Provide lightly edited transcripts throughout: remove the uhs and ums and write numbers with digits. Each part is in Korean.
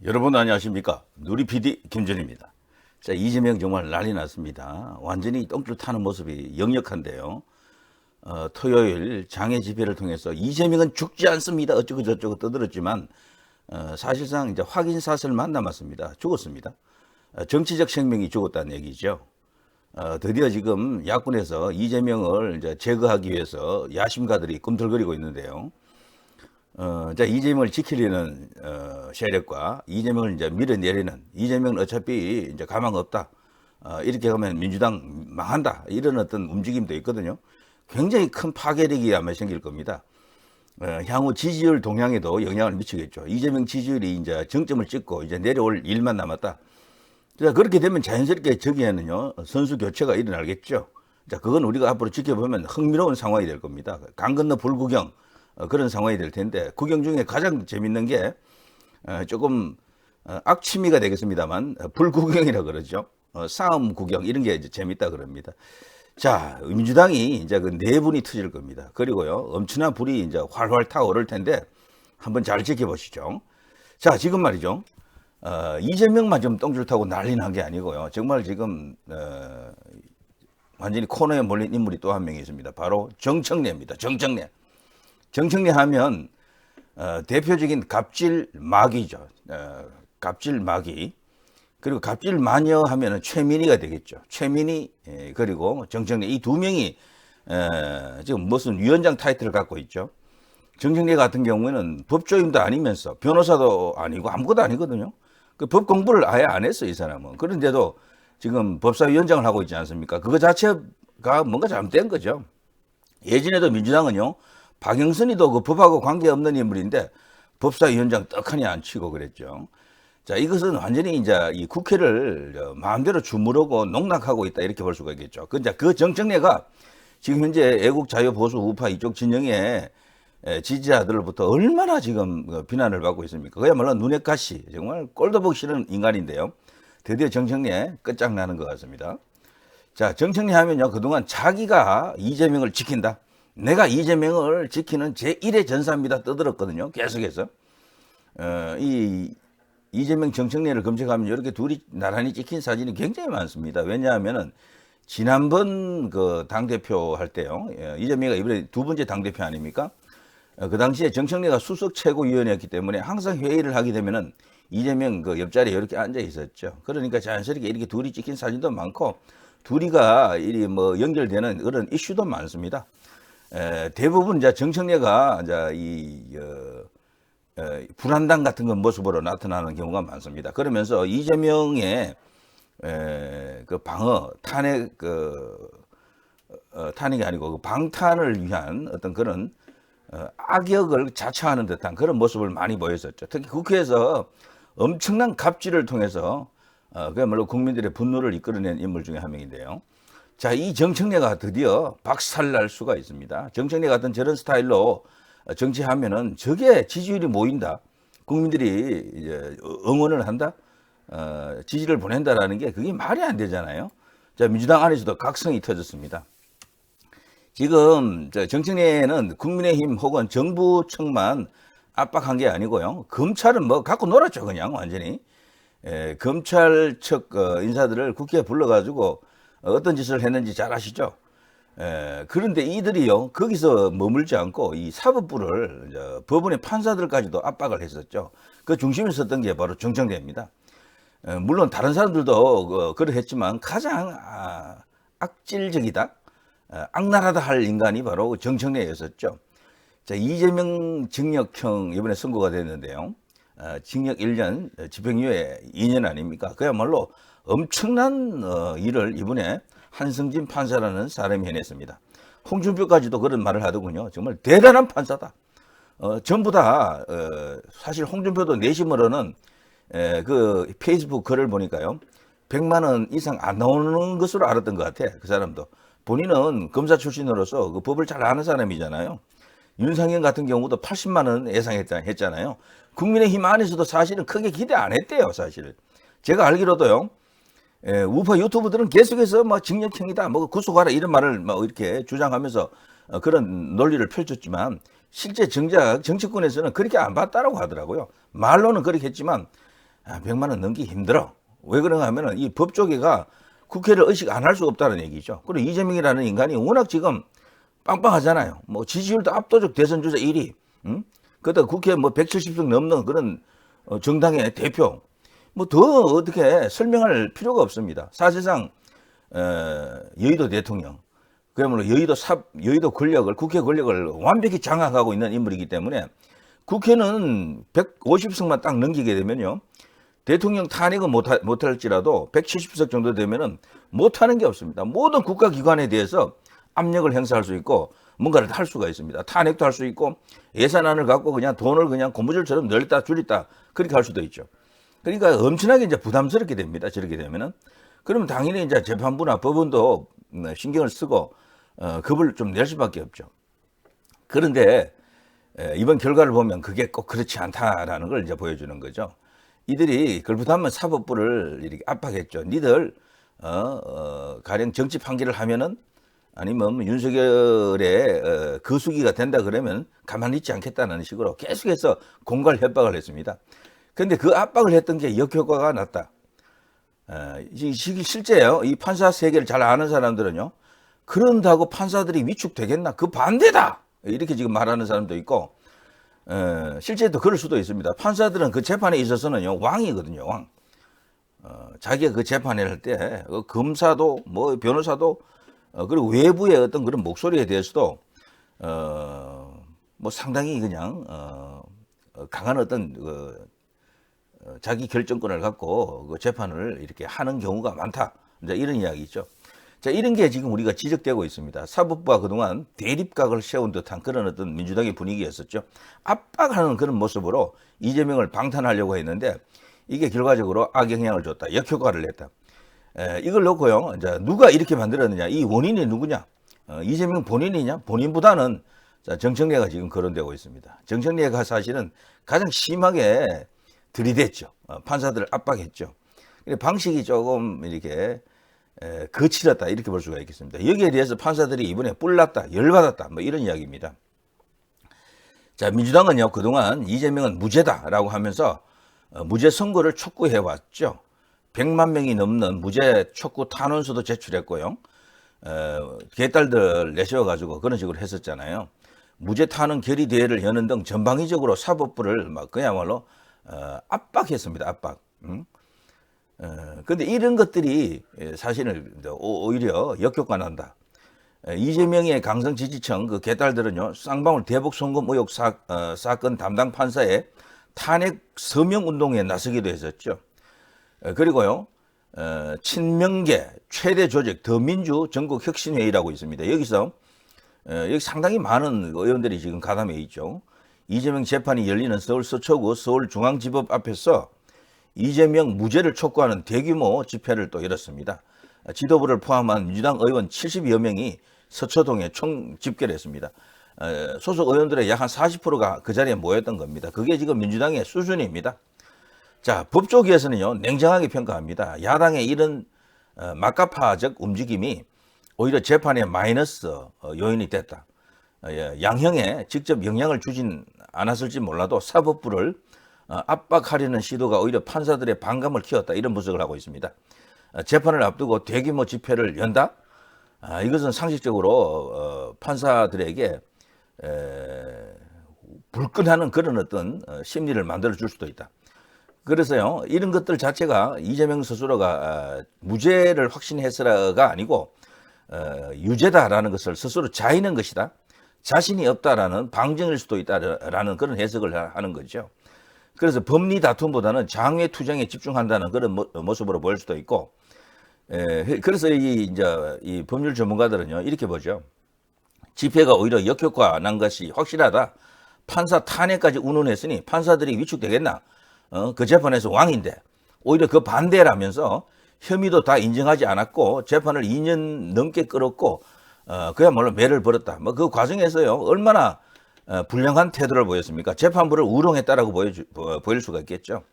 여러분 안녕하십니까? 누리 PD 김준입니다. 자, 이재명 정말 난리 났습니다. 완전히 똥줄 타는 모습이 역력한데요. 토요일 장애 집회를 통해서 이재명은 죽지 않습니다. 어쩌고 저쩌고 떠들었지만 사실상 이제 확인 사실만 남았습니다. 죽었습니다. 정치적 생명이 죽었다는 얘기죠. 드디어 지금 야권에서 이재명을 이제 제거하기 위해서 야심가들이 꿈틀거리고 있는데요. 자, 이재명을 지키려는 세력과 이재명을 이제 밀어내리는, 이재명은 어차피 이제 가망 없다. 이렇게 가면 민주당 망한다. 이런 어떤 움직임도 있거든요. 굉장히 큰 파괴력이 아마 생길 겁니다. 향후 지지율 동향에도 영향을 미치겠죠. 이재명 지지율이 이제 정점을 찍고 이제 내려올 일만 남았다. 자, 그렇게 되면 자연스럽게 저기에는요, 선수 교체가 일어나겠죠. 자, 그건 우리가 앞으로 지켜보면 흥미로운 상황이 될 겁니다. 강 건너 불구경. 그런 상황이 될 텐데, 구경 중에 가장 재밌는 게 조금 악취미가 되겠습니다만 불구경이라 그러죠. 싸움 구경 이런 게 이제 재밌다 그럽니다. 자, 민주당이 이제 그 내분이 터질 겁니다. 그리고요, 엄청난 불이 이제 활활 타오를 텐데 한번 잘 지켜보시죠. 자, 지금 말이죠. 이재명만 좀 똥줄 타고 난리 난 게 아니고요. 정말 지금 완전히 코너에 몰린 인물이 또 한 명이 있습니다. 바로 정청래입니다. 정청래. 정청래 하면 대표적인 갑질마귀죠. 갑질마귀. 그리고 갑질마녀 하면은 최민희가 되겠죠. 최민희 그리고 정청래 이 두 명이 지금 무슨 위원장 타이틀을 갖고 있죠. 정청래 같은 경우에는 법조인도 아니면서 변호사도 아니고 아무것도 아니거든요. 그 법 공부를 아예 안 했어요, 이 사람은. 그런데도 지금 법사위원장을 하고 있지 않습니까? 그거 자체가 뭔가 잘못된 거죠. 예전에도 민주당은요, 박영선이도 그 법하고 관계없는 인물인데 법사위원장 떡하니 안 치고 그랬죠. 자, 이것은 완전히 이제 이 국회를 마음대로 주무르고 농락하고 있다 이렇게 볼 수가 있겠죠. 그 정청래가 지금 현재 애국자유보수 우파 이쪽 진영의 지지자들로부터 얼마나 지금 비난을 받고 있습니까? 그야말로 눈엣 가시, 정말 꼴도 보기 싫은 인간인데요. 드디어 정청래 끝장나는 것 같습니다. 자, 정청래 하면요, 그동안 자기가 이재명을 지킨다. 내가 이재명을 지키는 제1의 전사입니다. 떠들었거든요. 계속해서. 이재명 정청래를 검색하면 이렇게 둘이 나란히 찍힌 사진이 굉장히 많습니다. 왜냐하면은 지난번 그 당대표 할 때요. 이재명이 이번에 두 번째 당대표 아닙니까? 그 당시에 정청래가 수석 최고위원이었기 때문에 항상 회의를 하게 되면은 이재명 그 옆자리에 이렇게 앉아 있었죠. 그러니까 자연스럽게 이렇게 둘이 찍힌 사진도 많고 둘이가 이 뭐 연결되는 그런 이슈도 많습니다. 대부분 이제 정청래가 이제 불안당 같은 건 모습으로 나타나는 경우가 많습니다. 그러면서 이재명의 그 방어 탄핵 탄핵이 아니고 그 방탄을 위한 어떤 그런 악역을 자처하는 듯한 그런 모습을 많이 보였었죠. 특히 국회에서 엄청난 갑질을 통해서 그야말로 국민들의 분노를 이끌어낸 인물 중에 한 명인데요. 자, 이 정청래가 드디어 박살날 수가 있습니다. 정청래 같은 저런 스타일로 정치하면은 저게 지지율이 모인다. 국민들이 이제 응원을 한다. 지지를 보낸다라는 게 그게 말이 안 되잖아요. 자, 민주당 안에서도 각성이 터졌습니다. 지금 정청래는 국민의힘 혹은 정부 측만 압박한 게 아니고요. 검찰은 뭐 갖고 놀았죠, 그냥 완전히. 검찰 측 인사들을 국회에 불러가지고 어떤 짓을 했는지 잘 아시죠? 그런데 이들이요, 거기서 머물지 않고 이 사법부를 이제 법원의 판사들까지도 압박을 했었죠. 그 중심에 섰던 게 바로 정청래입니다. 물론 다른 사람들도 그러했지만 가장 악질적이다, 악랄하다 할 인간이 바로 정청래였었죠. 자, 이재명 징역형 이번에 선고가 됐는데요. 징역 1년, 집행유예 2년 아닙니까? 그야말로 엄청난 일을 이번에 한승진 판사라는 사람이 해냈습니다. 홍준표까지도 그런 말을 하더군요. 정말 대단한 판사다. 전부 다 사실 홍준표도 내심으로는 그 페이스북 글을 보니까요, 100만 원 이상 안 나오는 것으로 알았던 것 같아. 그 사람도 본인은 검사 출신으로서 그 법을 잘 아는 사람이잖아요. 윤상현 같은 경우도 80만 원 예상했잖아요. 국민의힘 안에서도 사실은 크게 기대 안 했대요, 사실. 제가 알기로도요, 우파 유튜브들은 계속해서 뭐 징역형이다, 뭐 구속하라 이런 말을 뭐 이렇게 주장하면서 그런 논리를 펼쳤지만 실제 정작 정치권에서는 그렇게 안 봤다라고 하더라고요. 말로는 그렇게 했지만 100만 원 넘기 힘들어. 왜 그런가 하면은 이 법조계가 국회를 의식 안 할 수 없다는 얘기죠. 그리고 이재명이라는 인간이 워낙 지금 빵빵하잖아요. 뭐 지지율도 압도적 대선 주자 1위. 응? 그러다 국회 뭐 170석 넘는 그런 정당의 대표. 뭐 더 어떻게 설명할 필요가 없습니다. 사실상 여의도 대통령, 그야말로 여의도 권력을, 국회 권력을 완벽히 장악하고 있는 인물이기 때문에 국회는 150석만 딱 넘기게 되면요, 대통령 탄핵은 못할지라도 170석 정도 되면은 못하는 게 없습니다. 모든 국가기관에 대해서 압력을 행사할 수 있고 뭔가를 할 수가 있습니다. 탄핵도 할 수 있고 예산안을 갖고 그냥 돈을 그냥 고무줄처럼 늘렸다 줄였다 그렇게 할 수도 있죠. 그러니까 엄청나게 이제 부담스럽게 됩니다. 저렇게 되면은. 그러면 당연히 이제 재판부나 법원도 신경을 쓰고 겁을 좀 낼 수밖에 없죠. 그런데 이번 결과를 보면 그게 꼭 그렇지 않다라는 걸 이제 보여주는 거죠. 이들이 그렇다면 사법부를 이렇게 압박했죠. 니들 가령 정치 판결을 하면은 아니면 윤석열의 거수기가 된다 그러면 가만히 있지 않겠다는 식으로 계속해서 공갈 협박을 했습니다. 그런데 그 압박을 했던 게 역효과가 났다. 실제요. 이 판사 세계를 잘 아는 사람들은요, 그런다고 판사들이 위축되겠나? 그 반대다! 이렇게 지금 말하는 사람도 있고, 실제도 그럴 수도 있습니다. 판사들은 그 재판에 있어서는요, 왕이거든요, 왕. 자기가 그 재판을 할 때, 검사도, 뭐, 변호사도, 그리고 외부의 어떤 그런 목소리에 대해서도, 뭐 상당히 그냥, 강한 어떤, 자기 결정권을 갖고 그 재판을 이렇게 하는 경우가 많다. 이제 이런 이야기죠. 자, 이런 게 지금 우리가 지적되고 있습니다. 사법부가 그동안 대립각을 세운 듯한 그런 어떤 민주당의 분위기였었죠. 압박하는 그런 모습으로 이재명을 방탄하려고 했는데 이게 결과적으로 악영향을 줬다. 역효과를 냈다. 이걸 놓고요. 이제 누가 이렇게 만들었느냐. 이 원인이 누구냐. 이재명 본인이냐. 본인보다는 정청래가 지금 거론되고 있습니다. 정청래가 사실은 가장 심하게 들이댔죠. 판사들을 압박했죠. 방식이 조금 이렇게 거칠었다 이렇게 볼 수가 있겠습니다. 여기에 대해서 판사들이 이번에 뿔났다, 열받았다 뭐 이런 이야기입니다. 자, 민주당은요 그동안 이재명은 무죄다라고 하면서 무죄 선고를 촉구해왔죠. 100만 명이 넘는 무죄 촉구 탄원서도 제출했고요. 개딸들 내세워가지고 그런 식으로 했었잖아요. 무죄 탄원 결의 대회를 여는 등 전방위적으로 사법부를 막 그야말로 압박했습니다. 압박. 근데 이런 것들이 사실은 오히려 역효과 난다. 이재명의 강성 지지층 그 개딸들은요, 쌍방울 대북 송금 의혹 사건 담당 판사의 탄핵 서명 운동에 나서기도 했었죠. 그리고요, 친명계 최대 조직 더민주 전국혁신회의라고 있습니다. 여기서 여기 상당히 많은 의원들이 지금 가담해 있죠. 이재명 재판이 열리는 서울 서초구 서울중앙지법 앞에서 이재명 무죄를 촉구하는 대규모 집회를 또 열었습니다. 지도부를 포함한 민주당 의원 70여 명이 서초동에 총 집결을 했습니다. 소속 의원들의 약 한 40%가 그 자리에 모였던 겁니다. 그게 지금 민주당의 수준입니다. 자, 법조계에서는요, 냉정하게 평가합니다. 야당의 이런 막가파적 움직임이 오히려 재판에 마이너스 요인이 됐다. 양형에 직접 영향을 주진 않았을지 몰라도 사법부를 압박하려는 시도가 오히려 판사들의 반감을 키웠다. 이런 분석을 하고 있습니다. 재판을 앞두고 대규모 집회를 연다? 이것은 상식적으로 판사들에게 불끈하는 그런 어떤 심리를 만들어줄 수도 있다. 그래서요, 이런 것들 자체가 이재명 스스로가 무죄를 확신해서가 아니고 유죄다라는 것을 스스로 자인한 것이다. 자신이 없다라는 방증일 수도 있다라는 그런 해석을 하는 거죠. 그래서 법리 다툼보다는 장외 투쟁에 집중한다는 그런 모습으로 보일 수도 있고, 그래서 이 법률 전문가들은요 이렇게 보죠. 집회가 오히려 역효과 난 것이 확실하다. 판사 탄핵까지 운운했으니 판사들이 위축되겠나? 그 재판에서 왕인데 오히려 그 반대라면서 혐의도 다 인정하지 않았고 재판을 2년 넘게 끌었고 그야말로 매를 벌였다. 뭐 그 과정에서요 얼마나 불량한 태도를 보였습니까? 재판부를 우롱했다라고 보일 수가 있겠죠.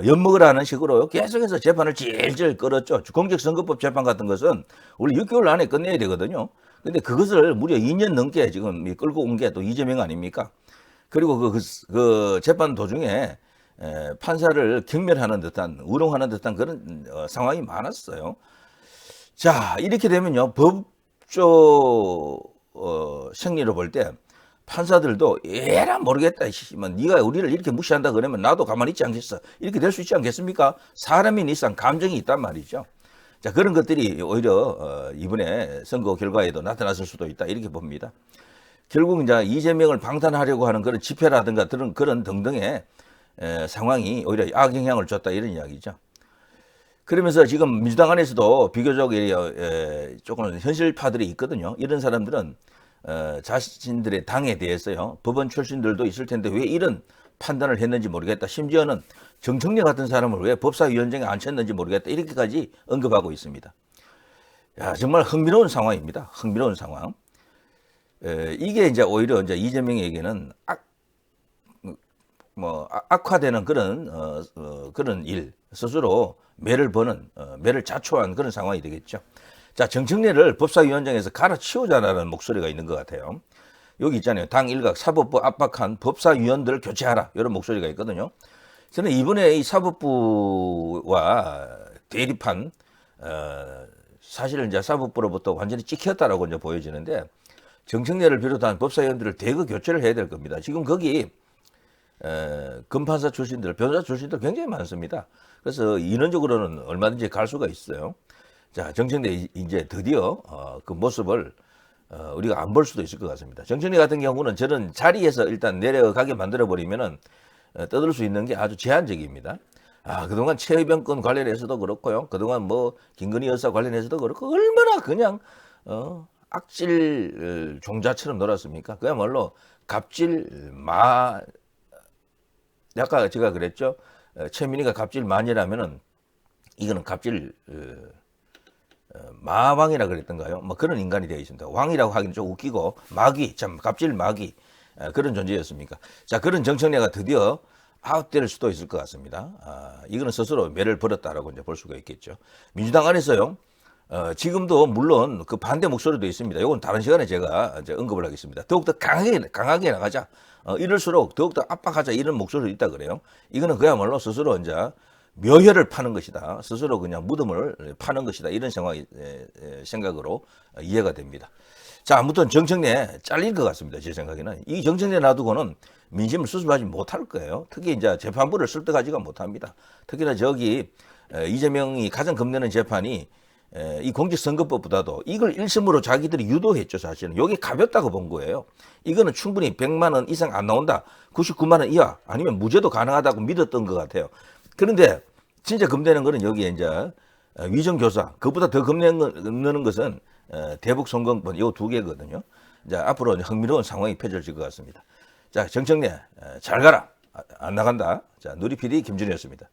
엿먹으라는 식으로 계속해서 재판을 질질 끌었죠. 공직선거법 재판 같은 것은 원래 6개월 안에 끝내야 되거든요. 근데 그것을 무려 2년 넘게 지금 끌고 온 게 또 이재명 아닙니까? 그리고 그 재판 도중에 판사를 경멸하는 듯한, 우롱하는 듯한 그런 상황이 많았어요. 자, 이렇게 되면요, 법조 생리로 볼 때 판사들도 에라 모르겠다. 뭐 네가 우리를 이렇게 무시한다 그러면 나도 가만히 있지 않겠어. 이렇게 될 수 있지 않겠습니까? 사람인 이상 감정이 있단 말이죠. 자, 그런 것들이 오히려 이번에 선거 결과에도 나타났을 수도 있다. 이렇게 봅니다. 결국 이제 이재명을 방탄하려고 하는 그런 집회라든가 그런 등등의 상황이 오히려 악영향을 줬다. 이런 이야기죠. 그러면서 지금 민주당 안에서도 비교적 조금 현실파들이 있거든요. 이런 사람들은 자신들의 당에 대해서요, 법원 출신들도 있을 텐데 왜 이런 판단을 했는지 모르겠다. 심지어는 정청래 같은 사람을 왜 법사위원장에 앉혔는지 모르겠다. 이렇게까지 언급하고 있습니다. 야, 정말 흥미로운 상황입니다. 흥미로운 상황. 이게 이제 오히려 이제 이재명에게는 악화되는 그런 일, 스스로 매를 버는, 매를 자초한 그런 상황이 되겠죠. 자, 정청래를 법사위원장에서 갈아치우자라는 목소리가 있는 것 같아요. 여기 있잖아요. 당 일각 사법부 압박한 법사위원들 교체하라. 이런 목소리가 있거든요. 저는 이번에 이 사법부와 대립한, 사실은 이제 사법부로부터 완전히 찍혔다라고 이제 보여지는데, 정청래를 비롯한 법사위원들을 대거 교체를 해야 될 겁니다. 지금 거기, 검판사 출신들, 변호사 출신들 굉장히 많습니다. 그래서 인원적으로는 얼마든지 갈 수가 있어요. 자, 정청래 이제 드디어 그 모습을 우리가 안 볼 수도 있을 것 같습니다. 정청래 같은 경우는 저는 자리에서 일단 내려가게 만들어버리면은 떠들 수 있는 게 아주 제한적입니다. 그동안 최병권 관련해서도 그렇고요. 그동안 뭐 김건희 여사 관련해서도 그렇고 얼마나 그냥 악질 종자처럼 놀았습니까? 그야말로 아까 제가 그랬죠. 최민희가 갑질만이라면은 이거는 갑질 마왕이라 그랬던가요? 뭐 그런 인간이 되어 있습니다. 왕이라고 하기는 좀 웃기고 마귀, 참 갑질 마귀 그런 존재였습니까? 자, 그런 정청래가 드디어 아웃될 수도 있을 것 같습니다. 이거는 스스로 매를 벌였다라고 이제 볼 수가 있겠죠. 민주당 안에서요. 지금도 물론 그 반대 목소리도 있습니다. 이건 다른 시간에 제가 이제 언급을 하겠습니다. 더욱더 강하게 나가자. 이럴수록 더욱더 압박하자. 이런 목소리도 있다 그래요. 이거는 그야말로 스스로 이제 묘혈을 파는 것이다. 스스로 그냥 무덤을 파는 것이다. 이런 생각으로 이해가 됩니다. 자, 아무튼 정청래 잘릴 것 같습니다. 제 생각에는. 이 정청래 놔두고는 민심을 수습하지 못할 거예요. 특히 이제 재판부를 설득하지가 못합니다. 특히나 저기 이재명이 가장 겁내는 재판이 이 공직선거법보다도 이걸 1심으로 자기들이 유도했죠, 사실은. 이게 가볍다고 본 거예요. 이거는 충분히 100만 원 이상 안 나온다. 99만 원 이하 아니면 무죄도 가능하다고 믿었던 것 같아요. 그런데 진짜 겁내는 거는 여기에 이제 위정교사, 그것보다 더 겁내는 것은 대북 송금권 요 두 개거든요. 이제 앞으로 흥미로운 상황이 펼쳐질 것 같습니다. 자, 정청래 잘 가라. 안 나간다. 자, 누리 PD 김준이었습니다.